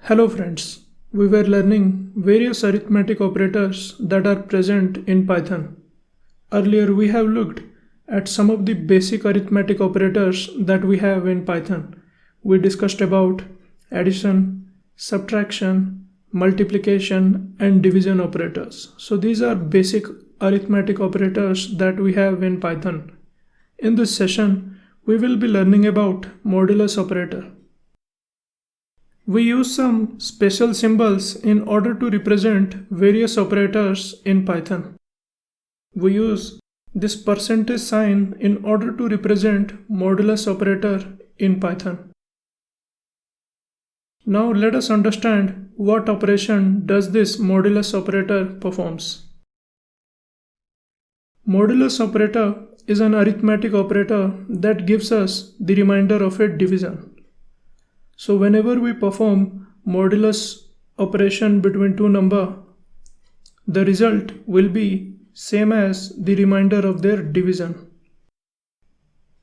Hello friends, we were learning various arithmetic operators that are present in Python. Earlier we have looked at some of the basic arithmetic operators that we have in Python. We discussed about addition, subtraction, multiplication and division operators. So these are basic arithmetic operators that we have in Python. In this session, we will be learning about modulus operator. We use some special symbols in order to represent various operators in Python. We use this percentage sign in order to represent modulus operator in Python. Now let us understand what operation does this modulus operator performs. Modulus operator is an arithmetic operator that gives us the remainder of a division. So whenever we perform modulus operation between two numbers, the result will be same as the remainder of their division.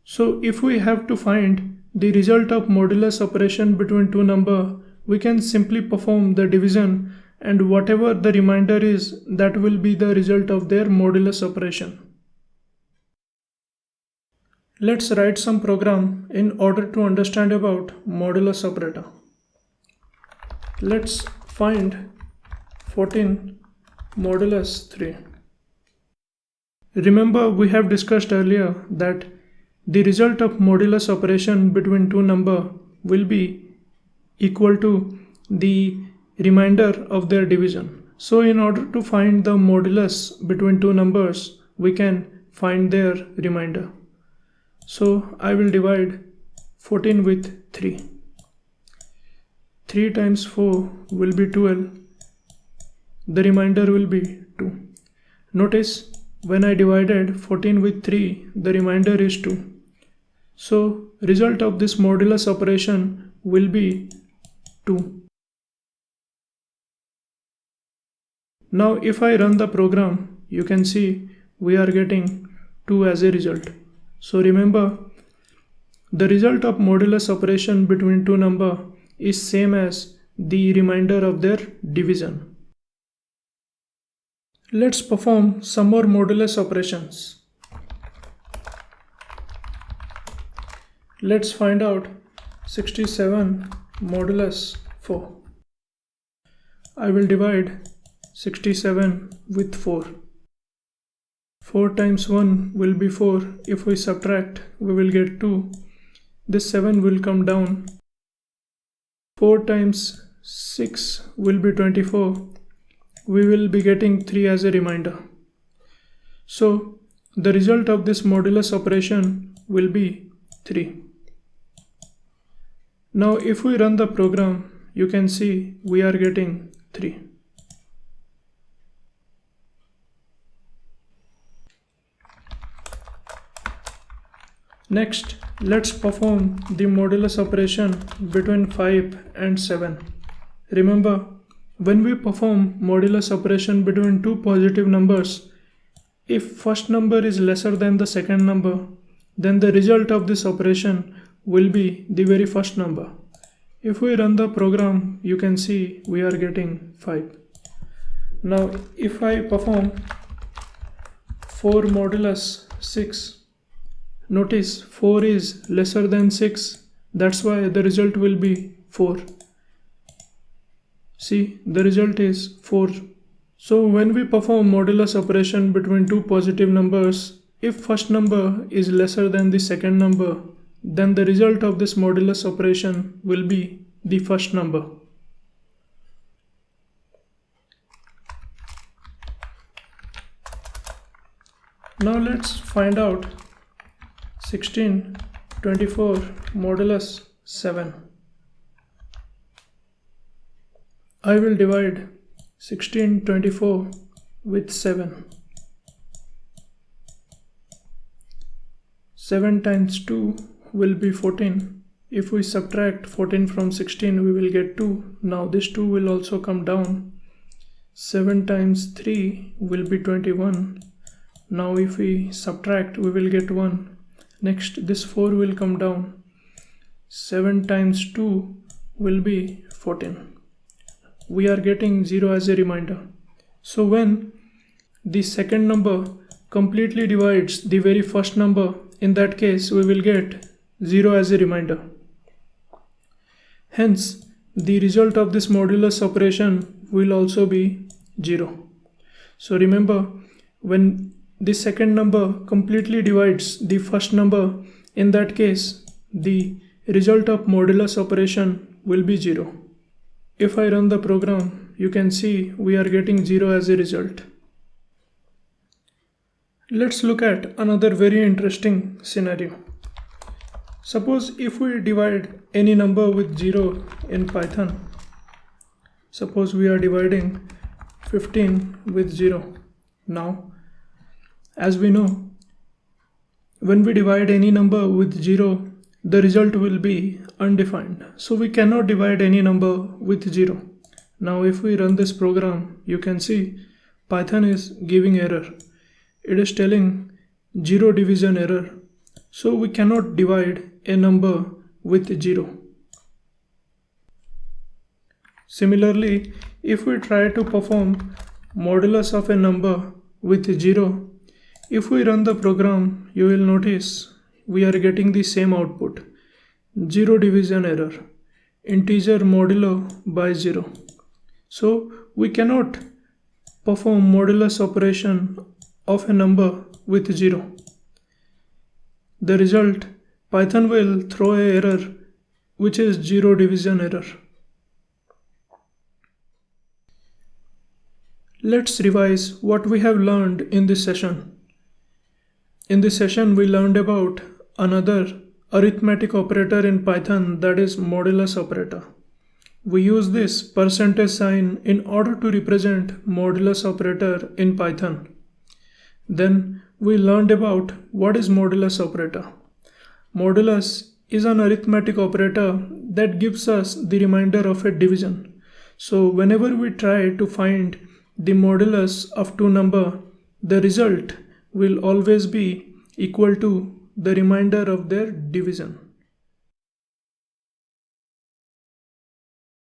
So if we have to find the result of modulus operation between two numbers, we can simply perform the division and whatever the remainder is, that will be the result of their modulus operation. Let's write some program in order to understand about modulus operator. Let's find 14 modulus 3. Remember, we have discussed earlier that the result of modulus operation between two numbers will be equal to the remainder of their division. So in order to find the modulus between two numbers, we can find their remainder. So I will divide 14 with 3. 3 times 4 will be 12. The remainder will be 2. Notice when I divided 14 with 3, the remainder is 2. So result of this modulus operation will be 2. Now if I run the program, you can see we are getting 2 as a result. So remember, the result of modulus operation between two numbers is same as the remainder of their division. Let's perform some more modulus operations. Let's find out 67 modulus 4. I will divide 67 with 4. 4 times 1 will be 4. If we subtract, we will get 2. This 7 will come down. 4 times 6 will be 24. We will be getting 3 as a remainder. So the result of this modulus operation will be 3. Now if we run the program, you can see we are getting 3. Next, let's perform the modulus operation between 5 and 7. Remember, when we perform modulus operation between two positive numbers, if first number is lesser than the second number, then the result of this operation will be the very first number. If we run the program, you can see we are getting 5. Now, if I perform 4 modulus 6, notice 4 is lesser than 6, that's why the result will be 4. See, the result is 4. So when we perform modulus operation between two positive numbers, if first number is lesser than the second number, then the result of this modulus operation will be the first number. Now let's find out 16, 24 modulus 7. I will divide 16, 24 with 7. 7 times 2 will be 14. If we subtract 14 from 16, we will get 2. Now this 2 will also come down. 7 times 3 will be 21. Now if we subtract, we will get 1. Next, this 4 will come down. 7 times 2 will be 14. we are getting 0 as a remainder. So when the second number completely divides the very first number, in that case we will get 0 as a remainder. Hence, the result of this modulus operation will also be 0. So remember, when the second number completely divides the first number, in that case the result of modulus operation will be 0. If I run the program, you can see we are getting 0 as a result. Let's look at another very interesting scenario. Suppose if we divide any number with 0 in Python. Suppose we are dividing 15 with 0. Now, as we know, when we divide any number with 0, the result will be undefined. So we cannot divide any number with 0. Now if we run this program, you can see Python is giving error. It is telling 0 division error. So we cannot divide a number with 0. Similarly, if we try to perform modulus of a number with 0, if we run the program, you will notice we are getting the same output, 0 division error, integer modulo by 0. So we cannot perform modulus operation of a number with 0. The result, Python will throw an error which is 0 division error. Let's revise what we have learned in this session. In this session, we learned about another arithmetic operator in Python, that is modulus operator. We use this percentage sign in order to represent modulus operator in Python. Then we learned about what is modulus operator. Modulus is an arithmetic operator that gives us the remainder of a division. So whenever we try to find the modulus of two numbers, the result will always be equal to the remainder of their division.